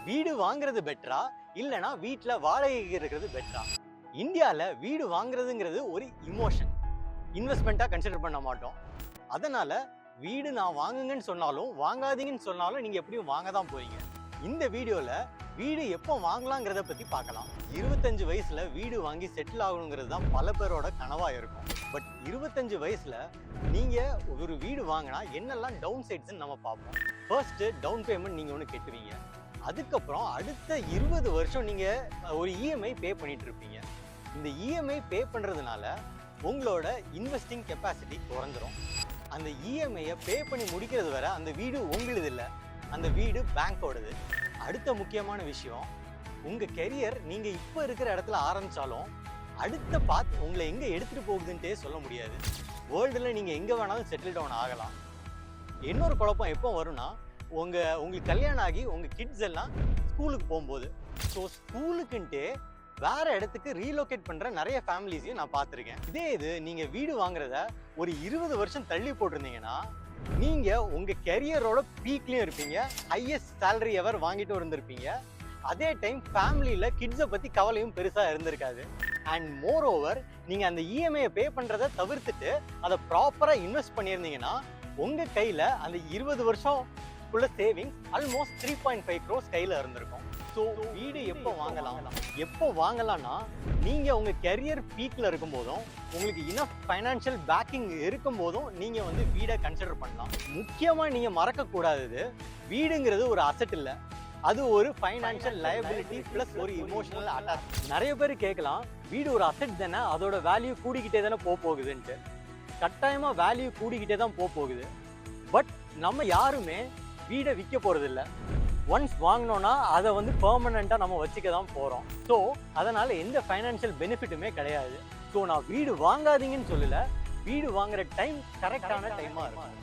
வீடு வாங்குறது பெட்டரா இல்லனா வீட்ல வாடகைக்கு இருக்கிறது பெட்டரா? இந்தியால வீடு வாங்குறதுங்கிறது ஒரு இமோஷன், இன்வெஸ்ட்மெண்ட்டா கன்சிடர் பண்ண மாட்டோம். அதனால வீடு நான் வாங்குங்கன்னு சொன்னாலும் வாங்காதீங்கன்னு சொன்னாலும் நீங்க எப்படியும் வாங்க தான் போறீங்க. இந்த வீடியோல வீடு எப்போ வாங்கலாங்கிறத பத்தி பார்க்கலாம். 25 வயசுல வீடு வாங்கி செட்டில் ஆகணுங்கிறது தான் பல பேரோட கனவா இருக்கும். பட் 25 வயசுல நீங்க ஒரு வீடு வாங்கினா என்னெல்லாம் டவுன் சைட்ஸ்ன்னு நம்ம பார்ப்போம். ஃபர்ஸ்ட் டவுன் பேமெண்ட் நீங்க ஒன்று கட்டுவீங்க. அதுக்கப்புறம் அடுத்த 20 வருஷம் நீங்க ஒரு இஎம்ஐ பே பண்ணிட்டு இருப்பீங்க. இந்த இஎம்ஐ பே பண்றதுனால உங்களோட இன்வெஸ்டிங் கெப்பாசிட்டி குறைஞ்சிரும். அந்த இஎம்ஐயை பே பண்ணி முடிக்கிறது வரை அந்த வீடு உங்களுது இல்லை, அந்த வீடு பேங்கோடது. அடுத்த முக்கியமான விஷயம், உங்க கெரியர் நீங்க இப்போ இருக்கிற இடத்துல ஆரம்பிச்சாலும் அடுத்த பாத் உங்களை எங்க எடுத்துட்டு போகுதுன்ட்டே சொல்ல முடியாது. வேர்ல்டுல நீங்க எங்க வேணாலும் செட்டில் டவுன் ஆகலாம். இன்னொரு குழப்பம் எப்போ வரும்னா, உங்களுக்கு கல்யாணம் ஆகி உங்க கிட்ஸ் எல்லாம் ஸ்கூலுக்கு போகும்போது. ஸோ ஸ்கூலுக்குன்ட்டே வேற இடத்துக்கு ரீலோகேட் பண்ற நிறைய ஃபேமிலிஸையும் நான் பார்த்துருக்கேன். இது நீங்க வீடு வாங்குறத ஒரு 20 வருஷம் தள்ளி போட்டிருந்தீங்கன்னா நீங்க உங்க கெரியரோட பீக்லயும் இருப்பீங்க, ஹையஸ்ட் சேலரி எவர் வாங்கிட்டு இருந்திருப்பீங்க. அதே டைம் ஃபேமிலியில கிட்ஸை பத்தி கவலையும் பெருசா இருந்திருக்காது. அண்ட் மோர் ஓவர், நீங்க அந்த இஎம்ஐ பே பண்றதை தவிர்த்துட்டு அதை ப்ராப்பரா இன்வெஸ்ட் பண்ணியிருந்தீங்கன்னா உங்க கையில அந்த 20 வருஷம் உள்ள சேவிங்ஸ் ஆல்மோஸ்ட் 3.5 crores கையில இருந்திருக்கும். ஸோ வீடு எப்போ வாங்கலாம்னா நீங்க உங்க கெரியர் பீக்ல இருக்கும் போதும் உங்களுக்கு இனஃப் ஃபைனான்சியல் பேக்கிங் இருக்கும் போதும் நீங்க வீடை கன்சிடர் பண்ணலாம். முக்கியமா நீங்க மறக்க கூடாதது, வீடுங்கிறது ஒரு அசெட் இல்லை, அது ஒரு ஃபைனான்சியல் லயபிலிட்டி பிளஸ் ஒரு இமோஷனல் அட்டாச். நிறைய பேர் கேட்கலாம், வீடு ஒரு அசெட் தானே, அதோட வேல்யூ கூடிக்கிட்டே தானே போகுதுன்ட்டு. கட்டாயமா வேல்யூ கூடிக்கிட்டே தான் போகுது. பட் நம்ம யாருமே வீடை விற்க போறது இல்லை. ஒன்ஸ் வாங்கினோன்னா அதை பெர்மனண்டா நம்ம வச்சுக்க தான் போறோம். ஸோ அதனால எந்த ஃபைனான்சியல் பெனிஃபிட்டுமே கிடையாது. ஸோ நான் வீடு வாங்காதீங்கன்னு சொல்லல, வீடு வாங்குற டைம் கரெக்டான டைமா இருக்கும்.